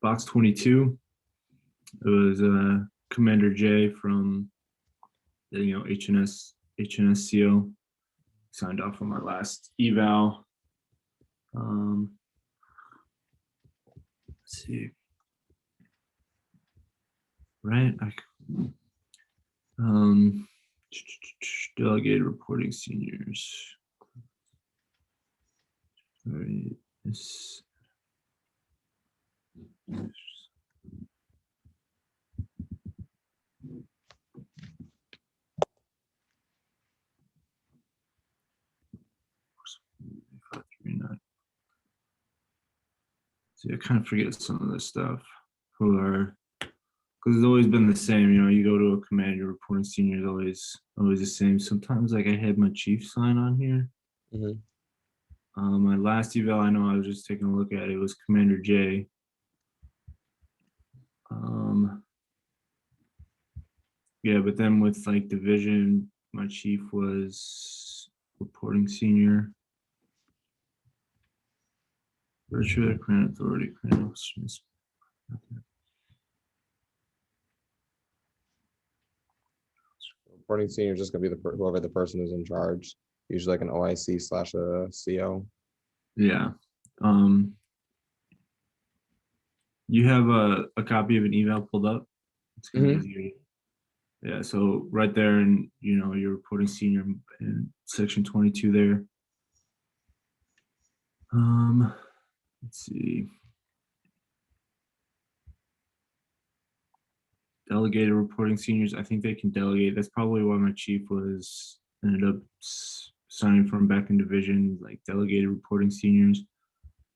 box 22. It was Commander J from HNS CO. Signed off on my last eval. Let's see. Right. Delegated reporting seniors. Right. This. See, I kind of forget some of this stuff. Who are, because it's always been the same. You go to a command, your reporting senior is always the same. Sometimes, like I had my chief sign on here. My last eval, I know I was just taking a look at it, was Commander J. Yeah, but then with like division, my chief was reporting senior. Virtual command authority, command officers. Reporting senior is just gonna be whoever the person is in charge. Usually like an OIC / a CO. Yeah. You have a copy of an eval pulled up? It's kind of easier. Yeah, so right there, and you're reporting senior in section 22 there. Let's see. Delegated reporting seniors, I think they can delegate. That's probably why my chief ended up signing from back in division, like delegated reporting seniors.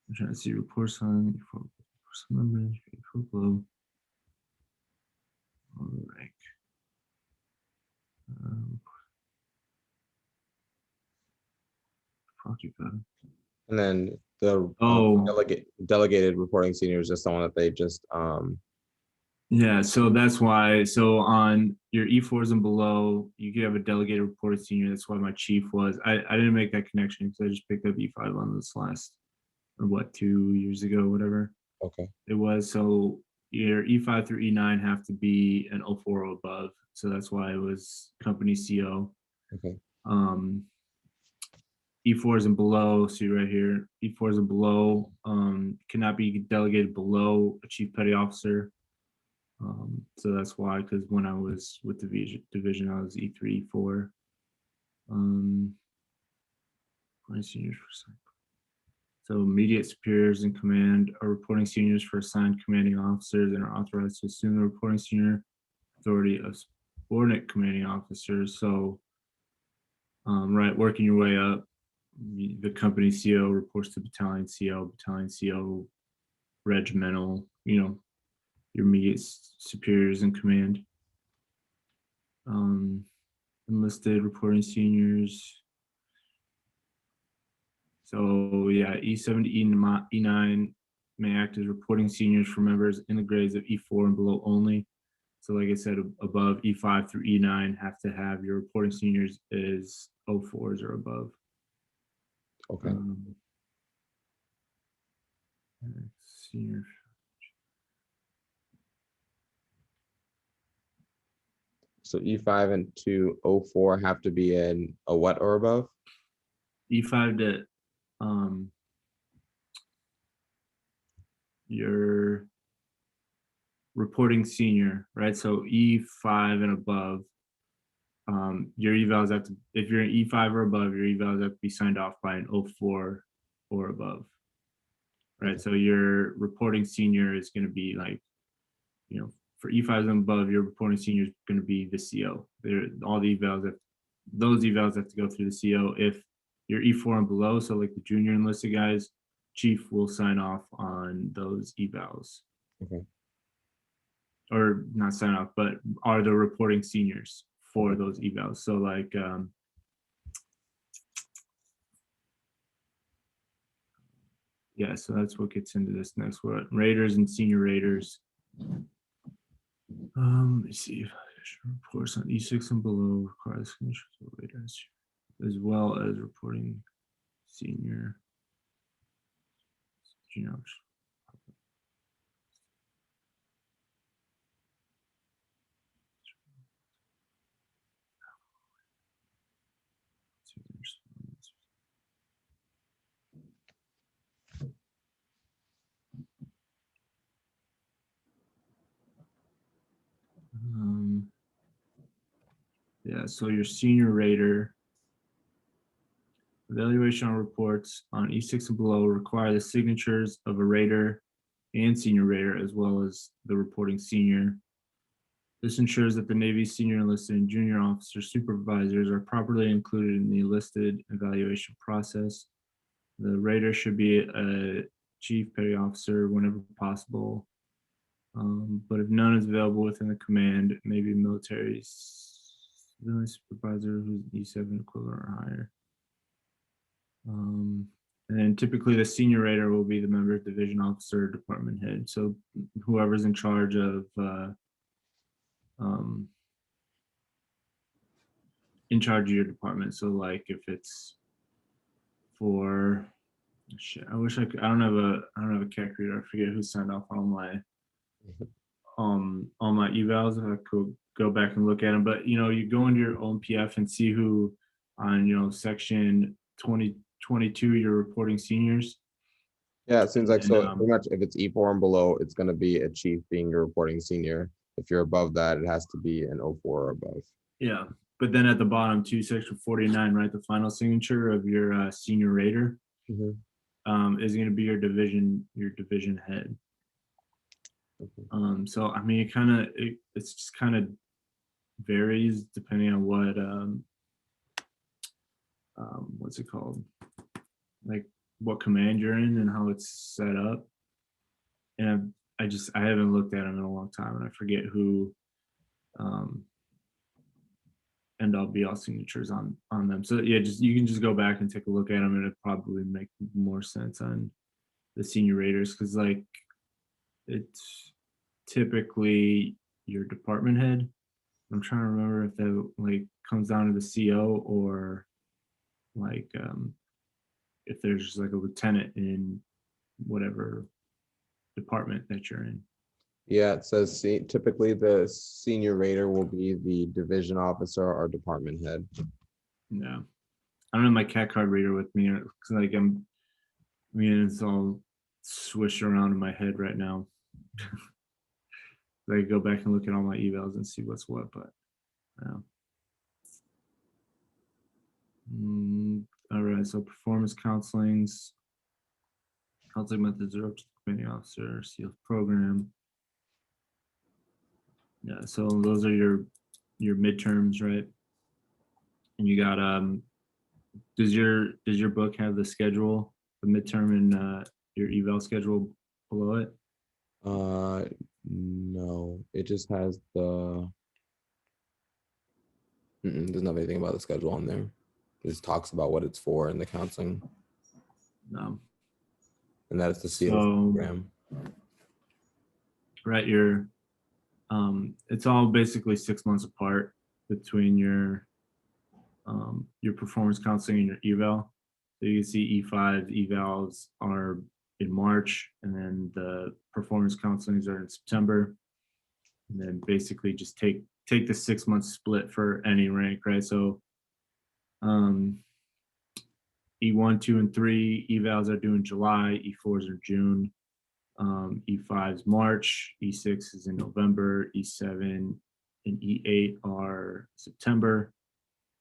I'm trying to see reports on some members below. All right. And then the delegated reporting senior is just someone that they just yeah, so that's why. So on your E4s and below, you could have a delegated reporting senior. That's why my chief was. I didn't make that connection because I just picked up E5 on this last, or what, 2 years ago, whatever. Okay. It was. So your E5 through E9 have to be an 04 or above. So that's why it was company CO. Okay. E4s and below, see right here, E4s and below cannot be delegated below a chief petty officer. So that's why, because when I was with the division, I was E3, E4. Seniors for so immediate superiors in command are reporting seniors for assigned commanding officers and are authorized to assume the reporting senior authority of subordinate commanding officers. So, right, working your way up, the company CO reports to battalion CO, regimental, your immediate superiors in command. Enlisted reporting seniors. So yeah, E7 to E9 may act as reporting seniors for members in the grades of E4 and below only. So like I said, above E5 through E9 have to have your reporting seniors is 04s or above. Okay. Senior. So E5 and to 04 have to be in a what or above? E5 to your reporting senior, right? So E5 and above, your evals have to, if you're an E5 or above, your evals have to be signed off by an 04 or above, right? Okay. So your reporting senior is going to be like, for E5s and above, your reporting senior is going to be the CO. All the evals those evals have to go through the CO. If you're E4 and below, so like the junior enlisted guys, chief will sign off on those evals. Okay. Or not sign off, but are the reporting seniors for those evals. So like, yeah, so that's what gets into this next one. Raiders and senior raiders. Let me see. Reports on E6 and below require the screenshots of raiders, as well as reporting senior. Yeah, so your senior rater, evaluation reports on E6 and below require the signatures of a rater and senior rater, as well as the reporting senior. This ensures that the Navy senior enlisted and junior officer supervisors are properly included in the enlisted evaluation process. The rater should be a chief petty officer whenever possible. But if none is available within the command, it may be military civilian supervisor who's E7 equivalent or higher. And then typically the senior rater will be the member division officer, department head. So whoever's in charge of your department. So like if it's for shit, I wish I could. I don't have a CAC reader. I forget who signed off on my evals. If I could go back and look at them, but you go into your own PF and see who on section 2022 you're reporting seniors. Yeah, it seems like so. And, Pretty much, if it's E4 and below, it's going to be a chief being your reporting senior. If you're above that, it has to be an 04 or above. Yeah, but then at the bottom too, section 49, right, the final signature of your senior rater is going to be your division head. So I mean, it's just kind of varies depending on what's it called, like what command you're in and how it's set up. And I haven't looked at them in a long time, and I forget who end all be all signatures on them. So yeah, you can just go back and take a look at them, and it'd probably make more sense on the senior raters, because like it's typically your department head. I'm trying to remember if that like comes down to the CO, or like if there's just like a lieutenant in whatever department that you're in. Yeah, it says typically the senior rater will be the division officer or department head. Yeah, I don't have my CAT card reader with me because like it's all swished around in my head right now. I go back and look at all my evals and see what's what, but yeah. All right, so performance counseling methods are up to the commanding officer, SEAL program. Yeah, so those are your midterms, right? And you got does your book have the schedule, the midterm and your eval schedule below it? No, it just has the there's not anything about the schedule on there. It just talks about what it's for in the counseling. No. And that's the SEAL program. Right, it's all basically 6 months apart between your performance counseling and your eval. So you can see E5 evals are in March, and then the performance counselings are in September. And then basically just take the 6 month split for any rank, right? So E1, 2, and 3 evals are due in July, E4s are June, E5's March, E6 is in November, E7 and E8 are September,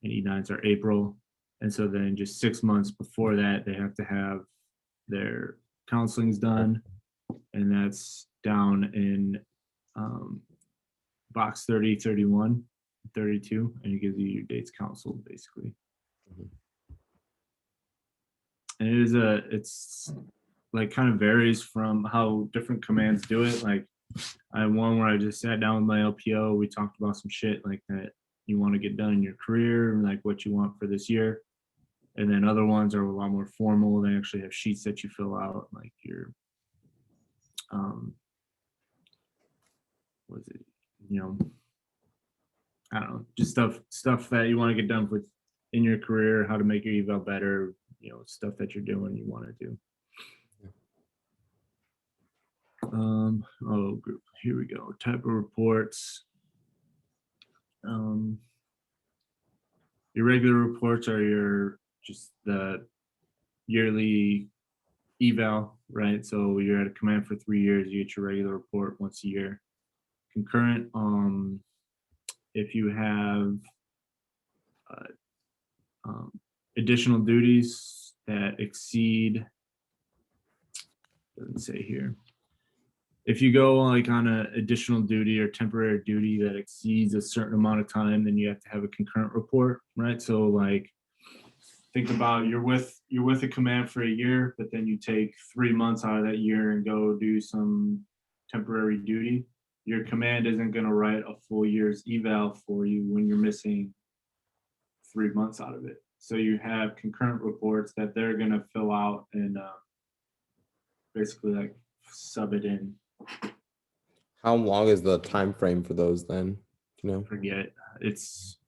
and E9s are April. And so then just 6 months before that, they have to have their counselings done, and that's down in box 30, 31, 32, and it gives you your dates counseled basically. And it's like kind of varies from how different commands do it. Like I had one where I just sat down with my LPO, we talked about some shit like that you want to get done in your career, and like what you want for this year. And then other ones are a lot more formal. They actually have sheets that you fill out, like your what is it, I don't know, just stuff that you want to get done with in your career, how to make your eval better, stuff that you're doing, you want to do. Oh, group, here we go. Type of reports. Your regular reports are just the yearly eval, right? So you're at a command for 3 years, you get your regular report once a year. Concurrent, if you have additional duties that exceed, doesn't say here. If you go like on an additional duty or temporary duty that exceeds a certain amount of time, then you have to have a concurrent report, right? So like, think about you're with a command for a year, but then you take 3 months out of that year and go do some temporary duty. Your command isn't going to write a full year's eval for you when you're missing 3 months out of it. So you have concurrent reports that they're going to fill out and basically like sub it in. How long is the time frame for those then? You know, Forget it's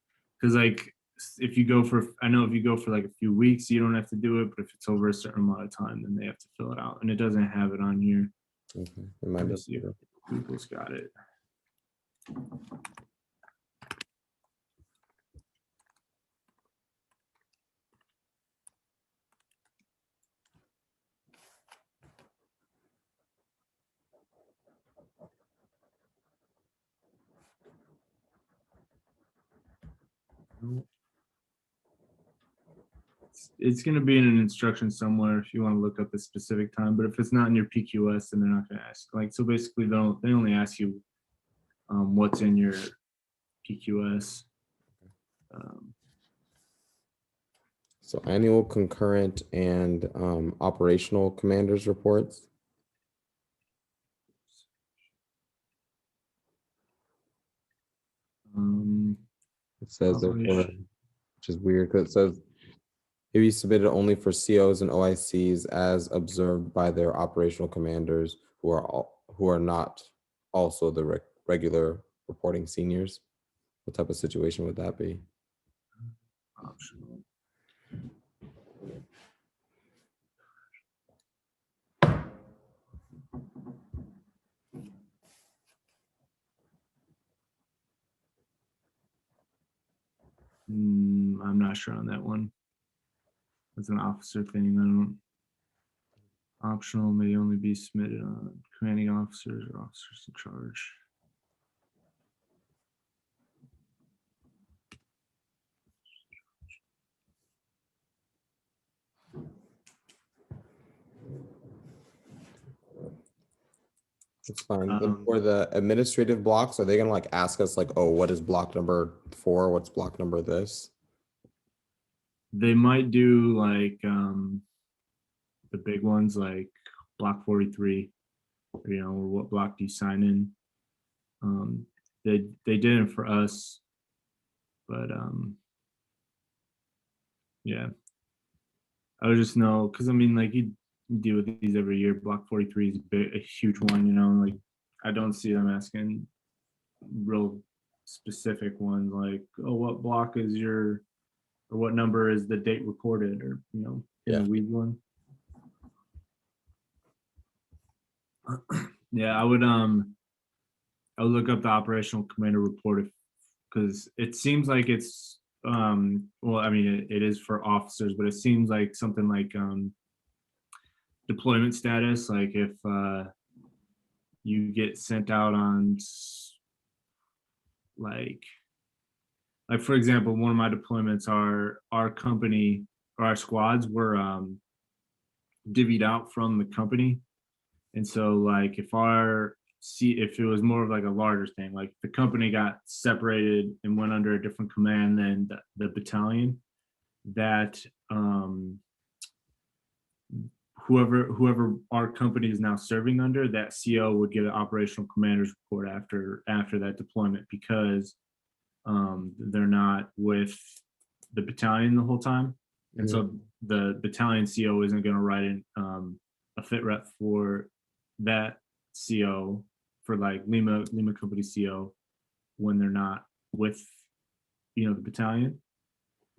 because like if you go for, I know if you go for like a few weeks, you don't have to do it, but if it's over a certain amount of time, then they have to fill it out, and it doesn't have it on here. okay. It might Let me just see if Google's got it. It's going to be in an instruction somewhere if you want to look up the specific time, but if it's not in your PQS, then they're not going to ask. Like, so basically they only ask you what's in your PQS. so annual, concurrent, and operational commanders reports. It says they're for, which is weird because it says it be submitted only for COs and OICs as observed by their operational commanders who are not also the regular reporting seniors. What type of situation would that be? Optional. I'm not sure on that one. It's an officer thing. I don't. Optional may only be submitted on commanding officers or officers in charge. It's fine. And for the administrative blocks, are they gonna like ask us like, oh, what is block number 4? What's block number this? They might do like the big ones like block 43, or, you know, or what block do you sign in? They did it for us, but yeah, I would just know because I mean, like you deal with these every year. Block 43 is a huge one, you know. Like I don't see them asking real specific ones like, oh, what block is your, or what number is the date recorded, or you know, in Yeah. the weed one. Yeah, I would look up the operational commander report because it seems like it's well, I mean it is for officers, but it seems like something like deployment status, like if you get sent out on like for example, one of my deployments are our company or our squads were divvied out from the company. And so like if it was more of like a larger thing, like the company got separated and went under a different command than the battalion, that whoever our company is now serving under, that CO would get an operational commander's report after that deployment, because they're not with the battalion the whole time. And so the battalion CO isn't going to write in a fit rep for that CO, for like Lima company CO, when they're not with, you know, the battalion.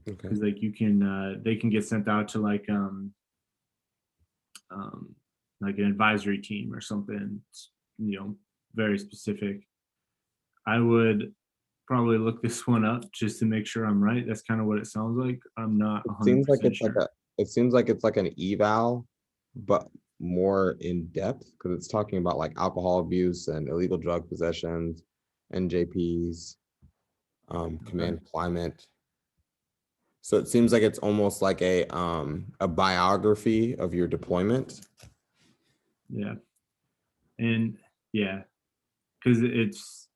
Okay. Because like you can they can get sent out to like an advisory team or something, you know, very specific. I would probably look this one up just to make sure I'm right. That's kind of what it sounds like. I'm not It 100% seems like it's sure. like it seems like it's like an eval, but more in depth because it's talking about like alcohol abuse and illegal drug possessions, NJPs, command climate. So it seems like it's almost like a biography of your deployment. Yeah. And yeah, because it's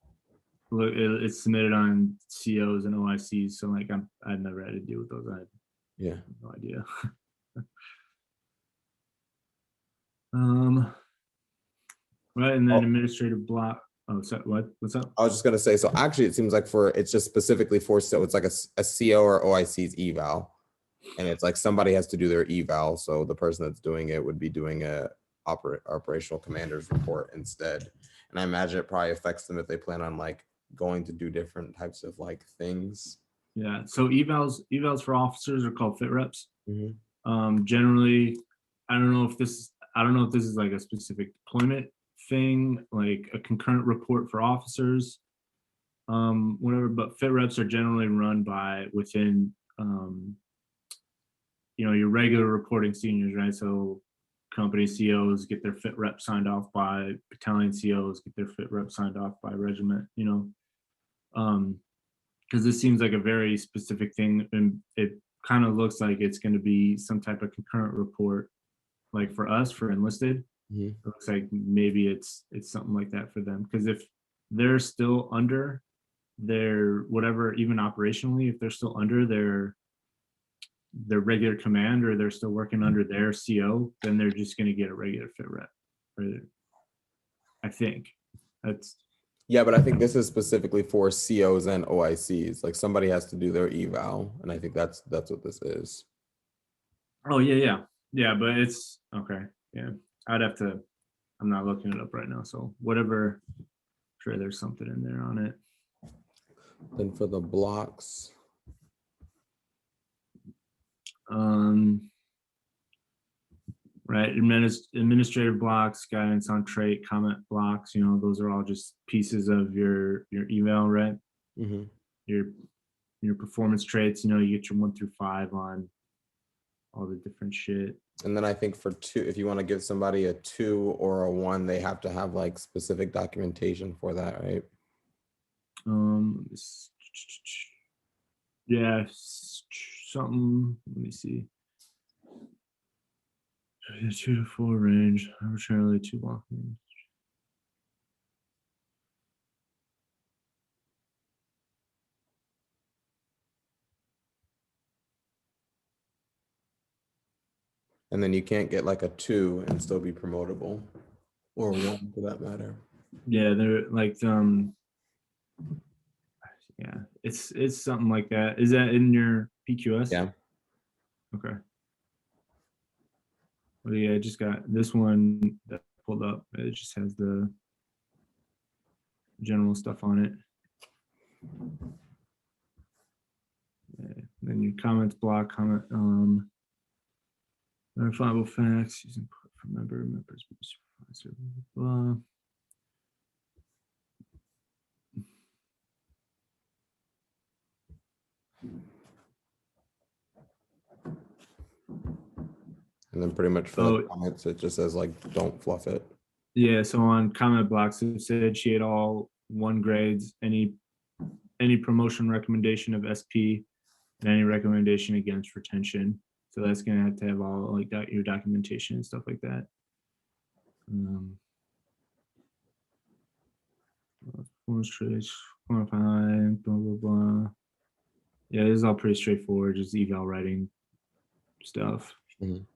submitted on COs and OICs. So like I've never had to deal with those. I had Yeah. no idea. Right, and then Oh, administrative block. Oh, so what? What's up? I was just gonna say, so actually it seems like it's just specifically for, so it's like a CO or OIC's eval. And it's like somebody has to do their eval. So the person that's doing it would be doing a operational commander's report instead. And I imagine it probably affects them if they plan on like going to do different types of like things. Yeah. So evals for officers are called fit reps. Mhm. Generally, I don't know if this is like a specific deployment thing, like a concurrent report for officers, whatever. But fit reps are generally run by within, your regular reporting seniors, right? So company COs get their fit rep signed off by battalion COs, get their fit rep signed off by regiment. Because this seems like a very specific thing, and it kind of looks like it's going to be some type of concurrent report, like for us for enlisted. Mhm. It looks like maybe it's something like that for them, because if they're still under their whatever, even operationally, if they're still under their regular command, or they're still working under their CO, then they're just going to get a regular fit rep. Right? I think that's Yeah, but I think this is specifically for COs and OICs. Like somebody has to do their eval, and I think that's what this is. oh yeah, but it's okay. Yeah, I'd have to. I'm not looking it up right now, so whatever. I'm sure there's something in there on it. Then for the blocks, Right, administrative blocks, guidance on trait, comment blocks. Those are all just pieces of your eval, right? mhm. Your performance traits. You get your 1 through 5 on all the different shit. And then I think for 2, if you want to give somebody a 2 or a 1, they have to have like specific documentation for that, right? Yeah, something. Let me see. 2 to 4 range, arbitrarily 2 block range. And then you can't get like a 2 and still be promotable, or a 1 for that matter. Yeah, they're like yeah, it's something like that. Is that in your PQS? Yeah. Okay. Well, yeah, I just got this one that pulled up. It just has the general stuff on it. Yeah. Then your comments block, comment verifiable facts, using input from members, supervisor, blah, blah. And then pretty much for the comments, it just says like, don't fluff it. Yeah, so on comment blocks, it said she had all 1 grades, any promotion recommendation of SP, and any recommendation against retention. So that's gonna have to have all like your documentation and stuff like that. Performance traits, quantify, blah blah blah. Yeah, this is all pretty straightforward, just eval writing stuff. Mhm.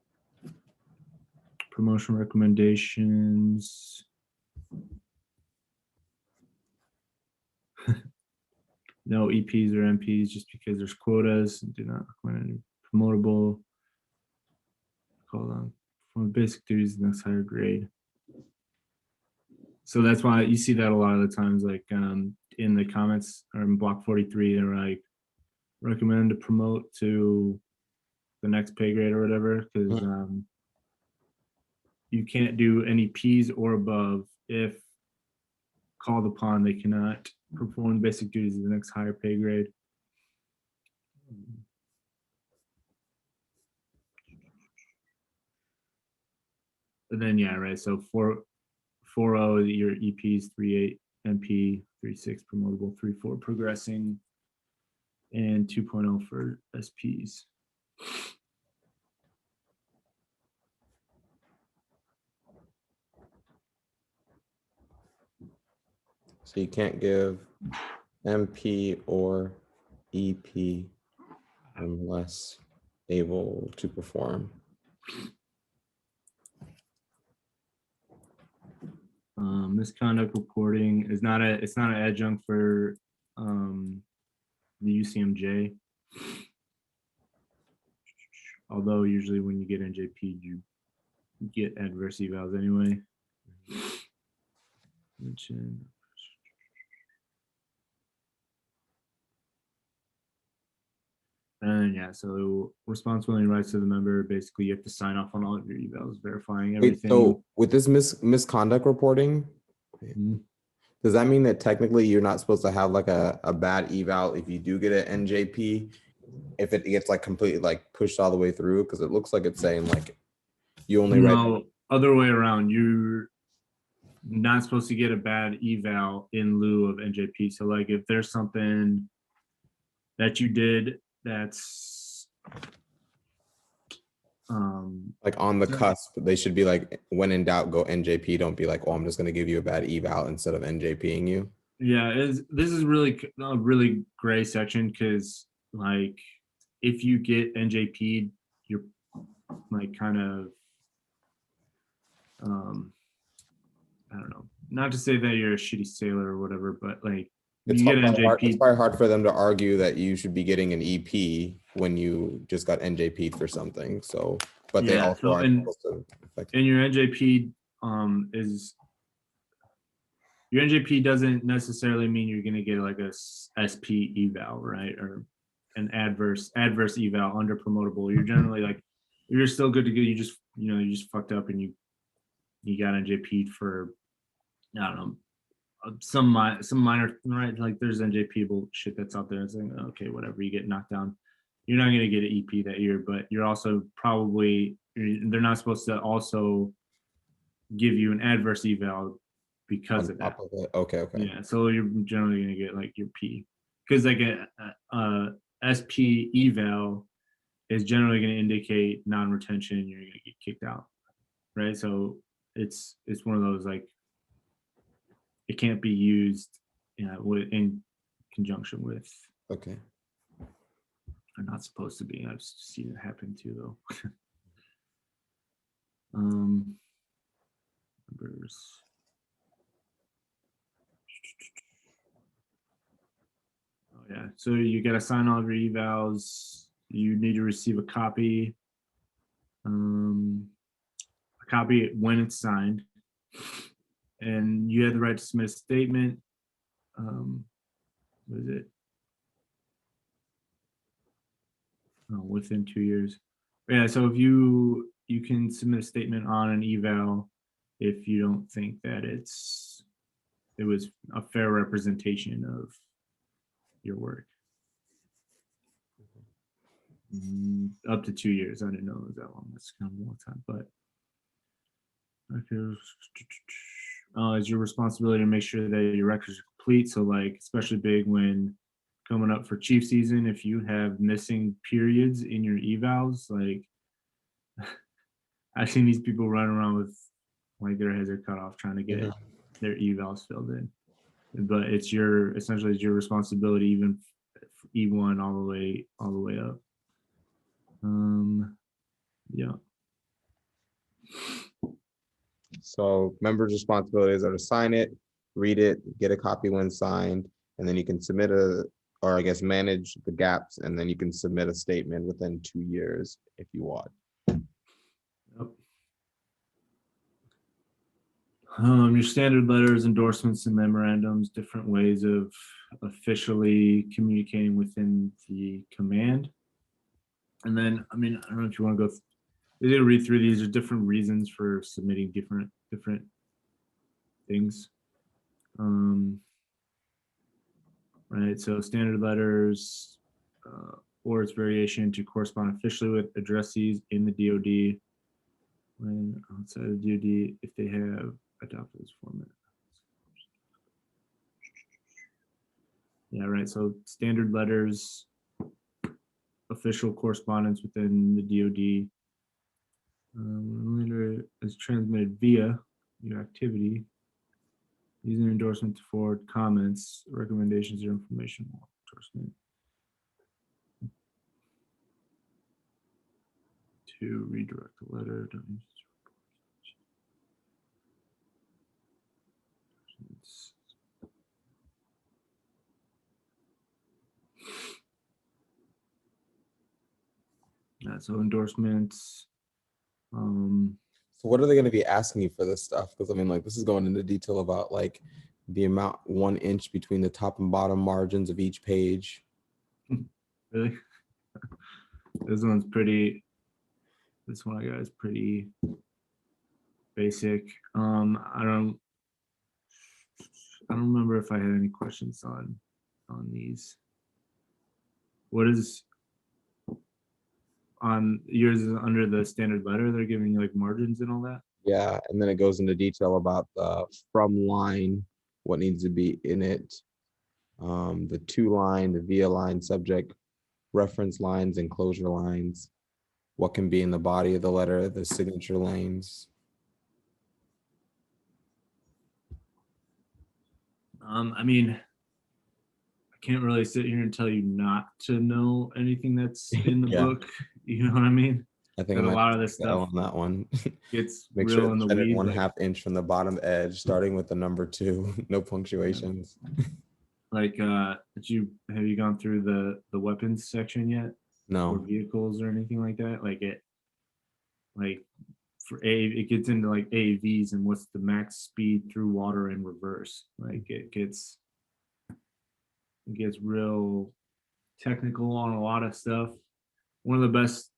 Promotion recommendations. No EPs or MPs just because there's quotas. Do not recommend any promotable. Call on from basic duties the next higher grade. So that's why you see that a lot of the times, like in the comments or in block 43, they're like, recommend to promote to the next pay grade or whatever, because you can't do any P's or above if called upon. They cannot perform basic duties of the next higher pay grade. And then yeah, right. So 4.0, your EPs 3.8 MP, 3.6 promotable, 3.4 progressing. and 2.0 for SPs. So you can't give MP or EP unless able to perform. Misconduct reporting is not it's not an adjunct for the UCMJ. Although usually when you get NJP, you get adverse evals anyway. And yeah, so responsibility and rights of the member, basically you have to sign off on all of your evals, verifying everything. Wait, so with this misconduct reporting, does that mean that technically you're not supposed to have like a bad eval if you do get an NJP, if it gets like completely like pushed all the way through? Because it looks like it's saying like you only write. Other way around. You're not supposed to get a bad eval in lieu of NJP. So like if there's something that you did that's like on the cusp, they should be like, when in doubt, go NJP. Don't be like, oh, I'm just gonna give you a bad eval instead of NJPing you. Yeah, this is really a really gray section, because like if you get NJP'd, you're like kind of I don't know, not to say that you're a shitty sailor or whatever, but like it's probably hard for them to argue that you should be getting an EP when you just got NJP'd for something. So, but they also are supposed to affect. And your NJP is your NJP doesn't necessarily mean you're going to get like a SP eval, right? Or an adverse eval under promotable. You're generally like, you're still good to go. You just fucked up and you got NJP'd for, I don't know, some minor, right? Like there's NJP shit that's out there. It's like, okay, whatever, you get knocked down. You're not going to get an EP that year, but you're also they're not supposed to also give you an adverse eval because of that. Okay. Yeah, so you're generally going to get like your P, because like a SP eval is generally going to indicate non-retention. You're going to get kicked out, right? So it's one of those, like, it can't be used in conjunction with. Okay. Are not supposed to be. I've seen it happen too, though. Numbers. Oh yeah. So you got to sign all of your evals. You need to receive a copy. A copy when it's signed, and you have the right to submit a statement. What is it? Oh, within 2 years. Yeah, so if you can submit a statement on an eval if you don't think that it was a fair representation of your work. Up to 2 years. I didn't know it was that long. That's kind of a long time, but okay. It's your responsibility to make sure that your records are complete. So like, especially big when coming up for chief season, if you have missing periods in your evals, like I've seen these people running around with like their heads are cut off trying to get their evals filled in. But it's essentially it's your responsibility, even E1 all the way up. Yeah. So members' responsibilities are to sign it, read it, get a copy when signed, and then you can submit manage the gaps, and then you can submit a statement within 2 years if you want. Yep. Your standard letters, endorsements, and memorandums, different ways of officially communicating within the command. And then, I mean, I don't know if you want to go. You're gonna read through these. There's different reasons for submitting different things. Right. So standard letters or its variation to correspond officially with addressees in the DoD when outside of the DoD if they have adopted this format. Yeah, right. So standard letters official correspondence within the DoD. Letter is transmitted via your activity using endorsement to forward comments, recommendations, or information. Endorsement to redirect the letter. So endorsements. So what are they going to be asking you for this stuff? Because I mean, like, this is going into detail about like the amount 1 inch between the top and bottom margins of each page. Really? This one's pretty. This one I got is pretty basic. I don't remember if I had any questions on these. What is on yours is under the standard letter? They're giving you like margins and all that. Yeah, and then it goes into detail about the from line, what needs to be in it, the to line, the via line, subject, reference lines, enclosure lines, what can be in the body of the letter, the signature lanes. I mean, I can't really sit here and tell you not to know anything that's in the Yeah. book. You know what I mean? I think But I a might lot of take this the L stuff on that one. gets Make real sure in the it's centered weeds. 1/2 inch from the bottom edge, starting with the number 2, no punctuations. Like, have you gone through the weapons section yet, or No. vehicles or anything like that? Like for it gets into like AAVs and what's the max speed through water in reverse. Like it gets real technical on a lot of stuff. One of the best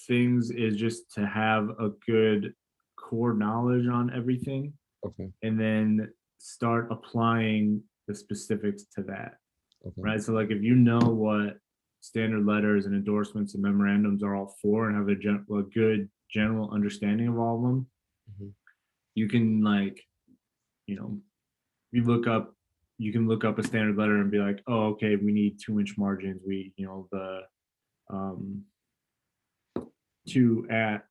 things is just to have a good core knowledge on everything Okay. and then start applying the specifics to that. Okay. Right. So like if you know what standard letters and endorsements and memorandums are all for and have a good general understanding of all of them, Mhm. you can like, you know, you can look up a standard letter and be like, oh, okay, we need 2-inch margins. We, the to at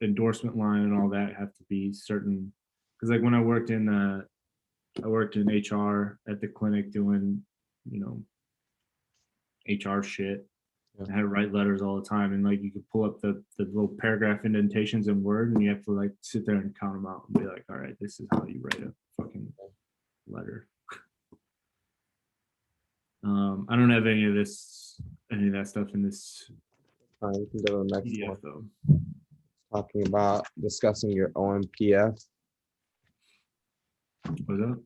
endorsement line and all that have to be certain. Because like when I worked in HR at the clinic doing, HR shit. Yeah. I had to write letters all the time, and like you could pull up the little paragraph indentations in Word, and you have to like sit there and count them out and be like, all right, this is how you write a fucking letter. I don't have any of that stuff in this All right, we can go to the next PDF one. though. Talking about discussing your OMPF. What's up?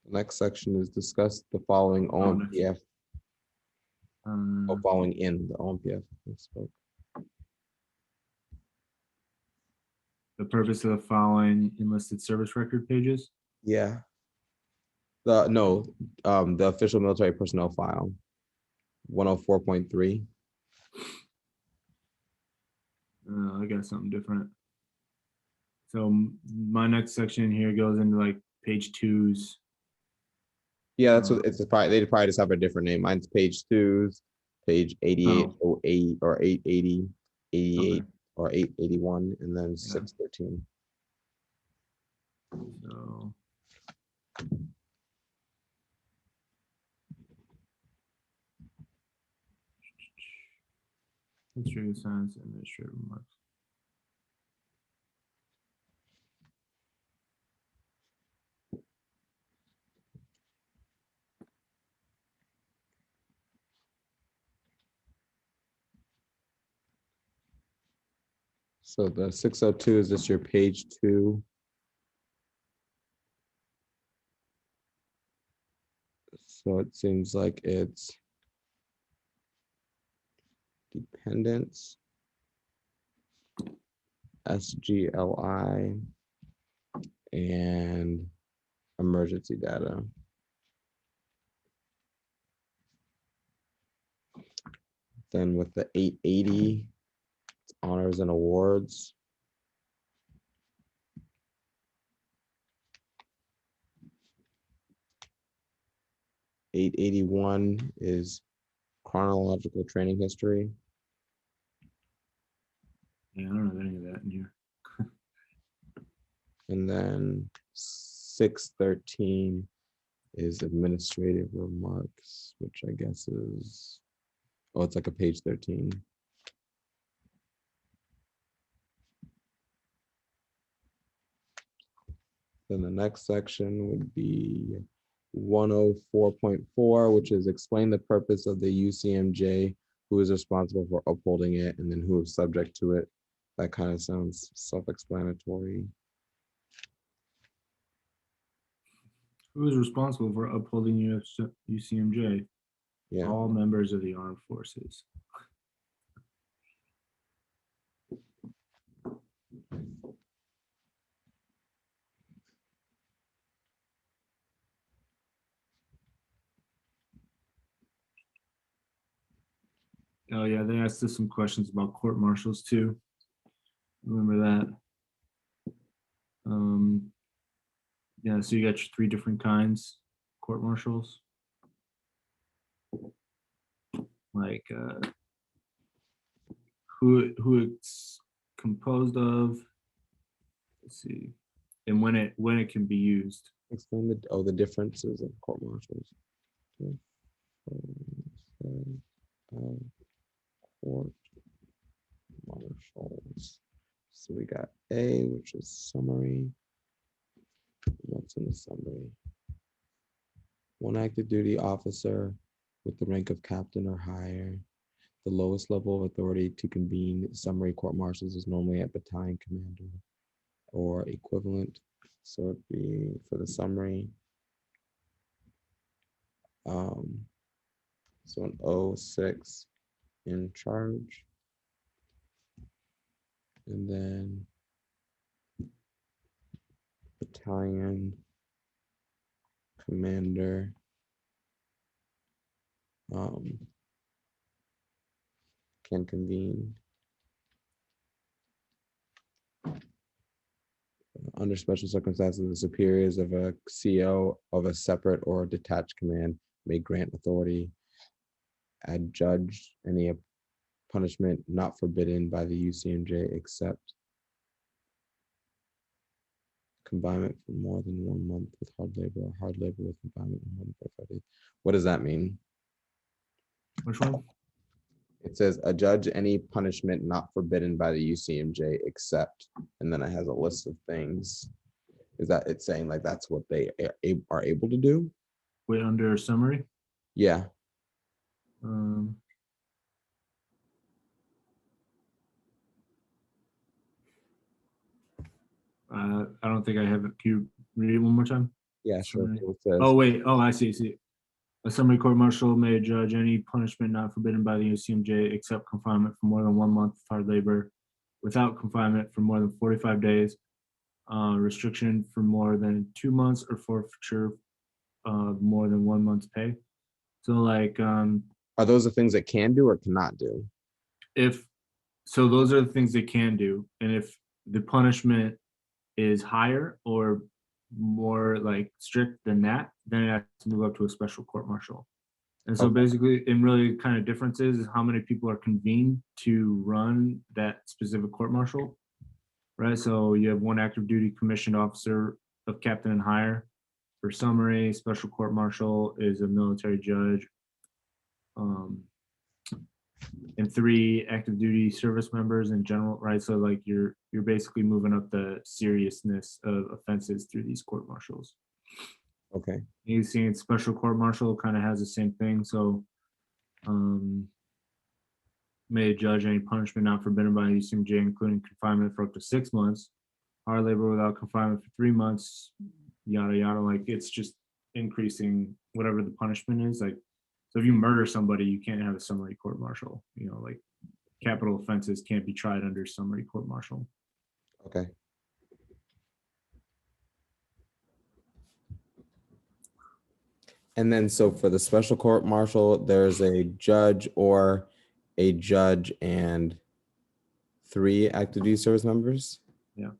The next section is discuss the following OMPF. Following in the OMPF. The purpose of the following enlisted service record pages. Yeah. The official military personnel file, 104.3. I got something different. So my next section here goes into like page 2's. Yeah, that's what it's probably. They probably just have a different name. Mine's page 2's, page 8808 or 880, 88 Okay. or 881, and then 613. So history of science and administrative remarks. So the 602 is just your page 2. So it seems like it's dependents, SGLI, and emergency data. Then with the 880, it's honors and awards. $881 is chronological training history. Yeah, I don't have any of that in here. And then 613 is administrative remarks, which I guess is, oh, it's like a page 13. Then the next section would be 104.4, which is explain the purpose of the UCMJ, who is responsible for upholding it, and then who is subject to it. That kind of sounds self-explanatory. Who is responsible for upholding UCMJ? Yeah. All members of the armed forces. Oh yeah, they asked us some questions about court martials too. Remember that? Yeah, so you got your 3 different kinds court martials. Like who it's composed of. Let's see, and when it can be used. Explain the differences of court martials. Court martials. So we got A, which is summary. What's in the summary? One active duty officer with the rank of captain or higher. The lowest level of authority to convene summary court martials is normally at battalion commander or equivalent. So it'd be for the summary. So an 06 in charge. And then battalion commander can convene under special circumstances. The superiors of a CO of a separate or detached command may grant authority, adjudge any punishment not forbidden by the UCMJ except confinement for more than 1 month with hard labor or hard labor with confinement for more than 45 days. What does that mean? Which one? It says adjudge any punishment not forbidden by the UCMJ except, and then it has a list of things. Is that it's saying like that's what they are able to do? Wait, under summary. Yeah. I don't think I have it. Can you read it one more time? Yeah, sure. Summary. So it says, Oh wait. Oh, I see. A summary court martial may judge any punishment not forbidden by the UCMJ except confinement for more than 1 month of hard labor, without confinement for more than 45 days, restriction for more than 2 months, or forfeiture more than 1 month's pay. So like, are those the things that can do or cannot do? if so, those are the things they can do, and if the punishment is higher or more like strict than that, then it has to move up to a special court martial. And so Okay. basically, and really kind of difference is how many people are convened to run that specific court martial, right? So you have 1 active duty commissioned officer of captain and higher. For summary, special court martial is a military judge. And 3 active duty service members in general, right? So like you're basically moving up the seriousness of offenses through these court martials. Okay. You see, special court martial kind of has the same thing. So may judge any punishment not forbidden by UCMJ, including confinement for up to 6 months, hard labor without confinement for 3 months, yada yada. Like it's just increasing whatever the punishment is. Like, so if you murder somebody, you can't have a summary court martial. You know, like capital offenses can't be tried under summary court martial. Okay. And then so for the special court martial, there's a judge or a judge and 3 active duty service members. Yeah.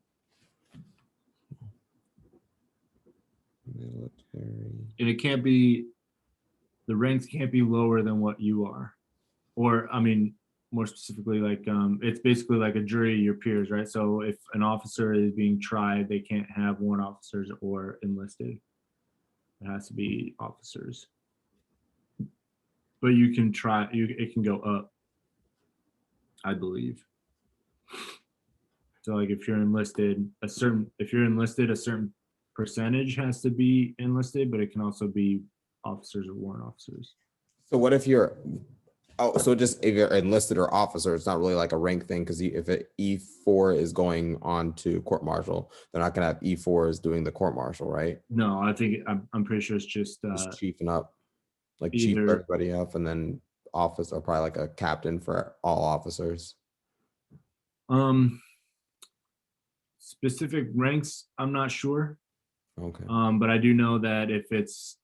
Military. And it can't be, the ranks can't be lower than what you are. or I mean, more specifically, like it's basically like a jury of your peers, right? So if an officer is being tried, they can't have warrant officers or enlisted. It has to be officers. But you can try. It can go up, I believe. So like if you're enlisted, a certain percentage has to be enlisted, but it can also be officers or warrant officers. So what if you're, oh, so just if you're enlisted or officer, it's not really like a rank thing, because if it E4 is going on to court martial, they're not gonna have E4s doing the court martial, right? No, I think I'm pretty sure it's just Just chiefing up, like chief either everybody up, and then office, or probably like a captain for all officers. specific ranks. I'm not sure. Okay. But I do know that if it's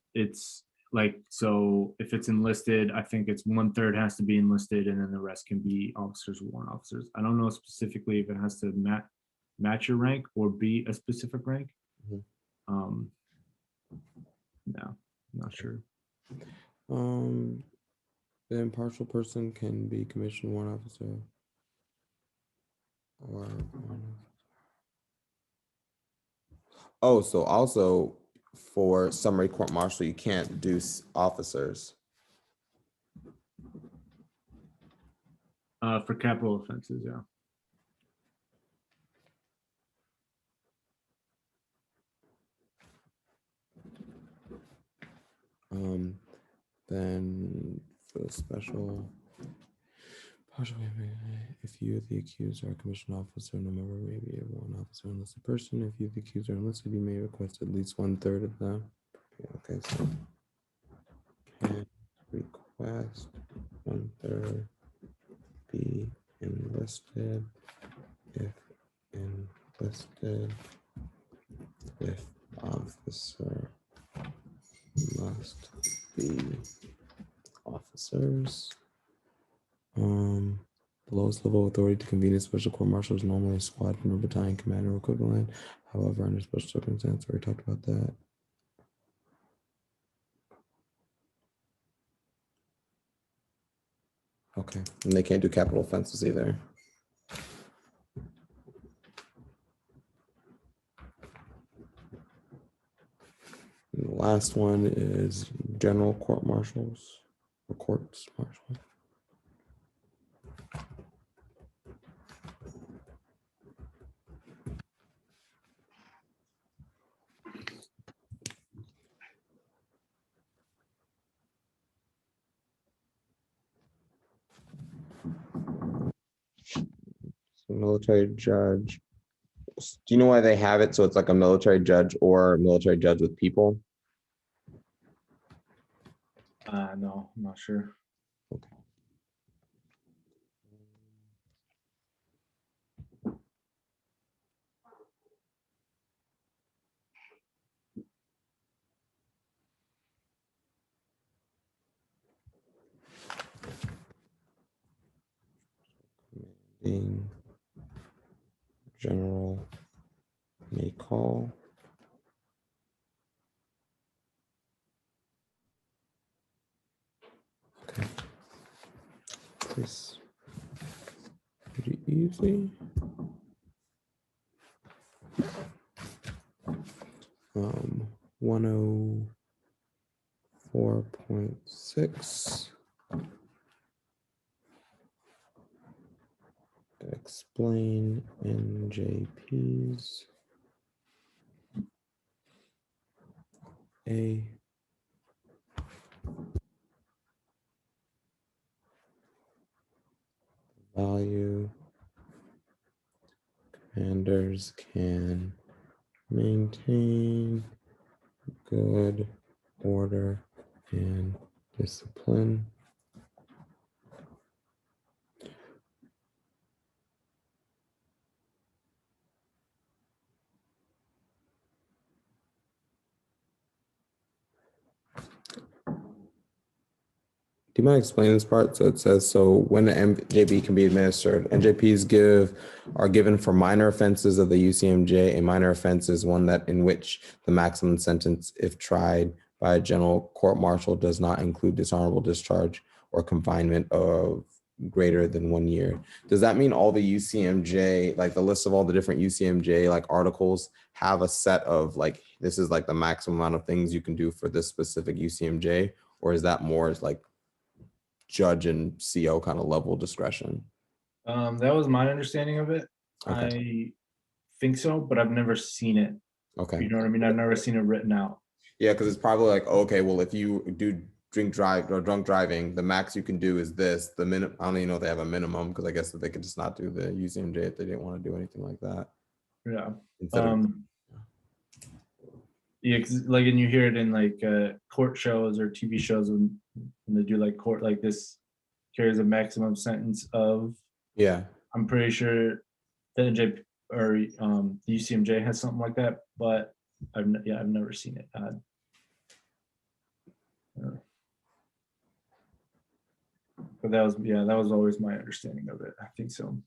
like, so if it's enlisted, I think it's 1/3 has to be enlisted, and then the rest can be officers or warrant officers. I don't know specifically if it has to match your rank or be a specific rank. Mhm. No, I'm not sure. The impartial person can be commissioned warrant officer. Or oh, so also for summary court martial, you can't do officers. For capital offenses, yeah. Then for the special, if you, the accused, are a commissioned officer, no member may be a warrant officer unless a person. If you, the accused, are enlisted, you may request at least 1/3 of them. Okay, so can request 1/3 be enlisted if enlisted, if officer must be officers. The lowest level of authority to convene a special court martial is normally a squadron or battalion commander or equivalent. However, under special circumstances, we talked about that. Okay, and they can't do capital offenses either. And the last one is general court martials or courts martial. So military judge. Do you know why they have it? So it's like a military judge or a military judge with people. No, I'm not sure. Okay. General may call. Okay. This pretty easy. 104.6. Explain NJPs. A. Value commanders can maintain good order and discipline. Do you mind explaining this part? So it says, so when the NJP can be administered, NJPs are given for minor offenses of the UCMJ. A minor offense is one that in which the maximum sentence, if tried by a general court martial, does not include dishonorable discharge or confinement of greater than 1 year. Does that mean all the UCMJ, like the list of all the different UCMJ like articles have a set of like, this is like the maximum amount of things you can do for this specific UCMJ, or is that more like judge and CO kind of level discretion? That was my understanding of it. Okay. I think so, but I've never seen it. Okay. You know what I mean? I've never seen it written out. Yeah, because it's probably like, okay, well, if you do drunk driving, the max you can do is this. The minimum, I don't even know if they have a minimum, because I guess that they could just not do the UCMJ if they didn't want to do anything like that. Yeah. Instead of Yeah, 'cause, like, and you hear it in like court shows or TV shows when they do like court, like this carries a maximum sentence of. yeah. I'm pretty sure the NJ or the UCMJ has something like that, but I've never seen it. But that was always my understanding of it. I think so.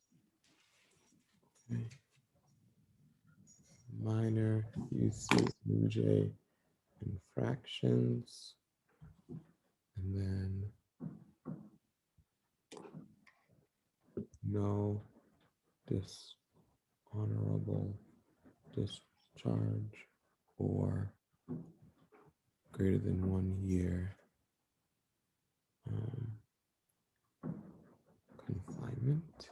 Minor UCMJ infractions, and then no dishonorable discharge or greater than 1 year confinement.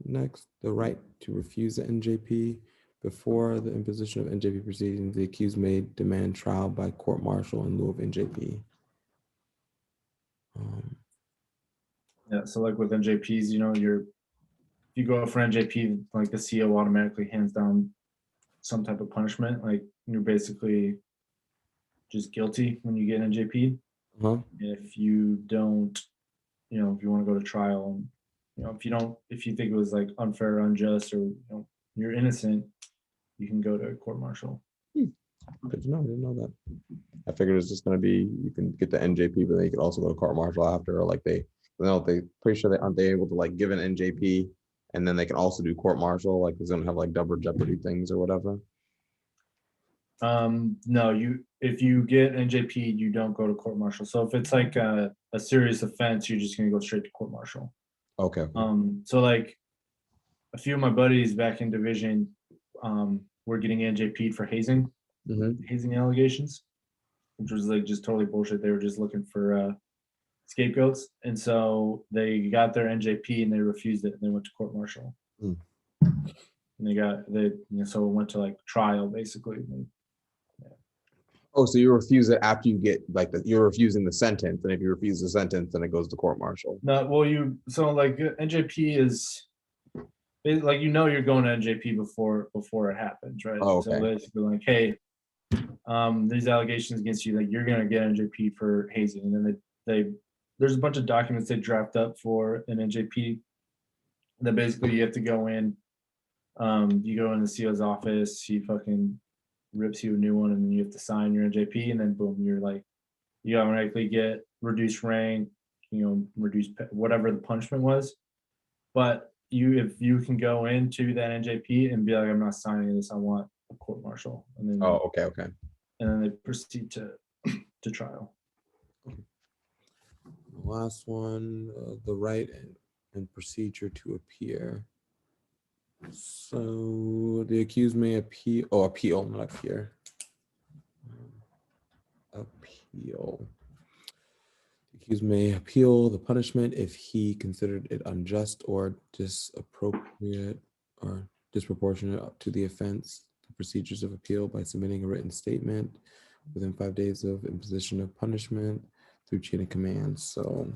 Next, the right to refuse the NJP. Before the imposition of NJP proceedings, the accused may demand trial by court-martial in lieu of NJP. Yeah, so like with NJPs, you know, if you go out for NJP, like the CO automatically hands down some type of punishment. Like you're basically just guilty when you get NJP. If you don't, you know, if you want to go to trial, and you know, if you think it was like unfair or unjust, or you know, you're innocent, you can go to court martial. Good to know. I didn't know that. I figured it's just going to be, you can get the NJP, but then you can also go to court martial after, or like they pretty sure aren't they able to like give an NJP and then they can also do court martial, like it's going to have like double jeopardy things or whatever. No, if you get NJP, you don't go to court martial. So if it's like a serious offense, you're just gonna go straight to court martial. Okay. So like a few of my buddies back in division were getting NJP'd for hazing allegations, which was like just totally bullshit. They were just looking for scapegoats, and so they got their NJP and they refused it, and they went to court martial. And so it went to like trial basically. Oh, so you refuse it after you get like you're refusing the sentence, and if you refuse the sentence, then it goes to court martial. No, well, so like NJP is like, you know, you're going to NJP before it happens, right? Oh, okay. So basically, like, hey, these allegations against you, like you're gonna get NJP for hazing, and then there's a bunch of documents they draft up for an NJP. That basically you have to go in, you go in the CO's office, he fucking rips you a new one, and then you have to sign your NJP, and then boom, you're like, you automatically get reduced rank, you know, reduced whatever the punishment was. But if you can go into that NJP and be like, I'm not signing this, I want a court martial, and then okay, and then they proceed to trial. The last one, the right and procedure to appear. So the accused may appeal, not appear. Appeal. The accused may appeal the punishment if he considered it unjust or disappropriate or disproportionate to the offense. The procedures of appeal by submitting a written statement within 5 days of imposition of punishment through chain of command. So,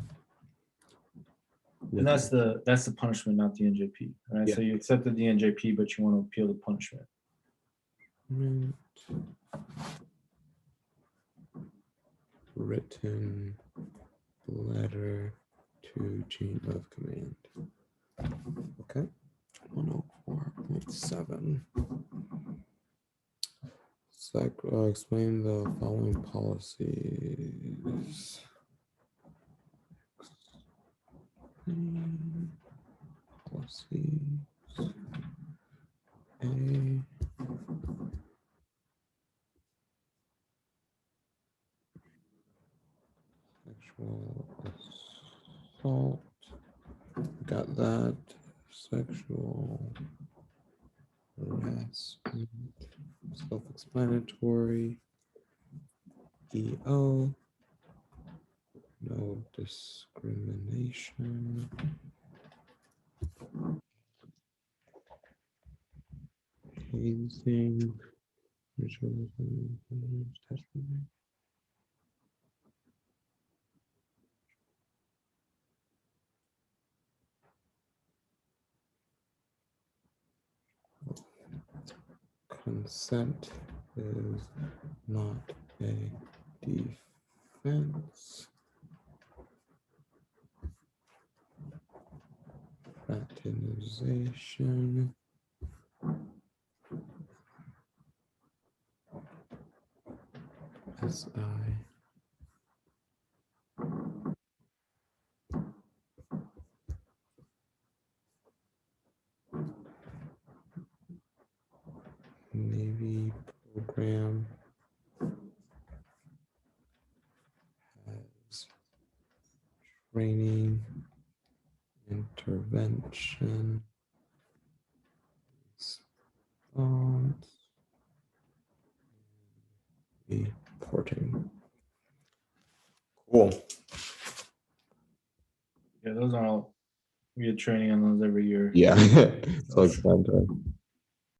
and that's the punishment, not the NJP, right? Yeah. So you accepted the NJP, but you want to appeal the punishment. Written letter to chain of command. Okay. 104.7. So explain the following policies. Policies. A. Sexual assault. Got that. Sexual harassment. Self-explanatory. EO. No discrimination. Hazing. Consent is not a defense. Fraternization. SI. Navy program has training, intervention, response, reporting. Cool. Yeah, those are all, we get training on those every year. Yeah. So excited.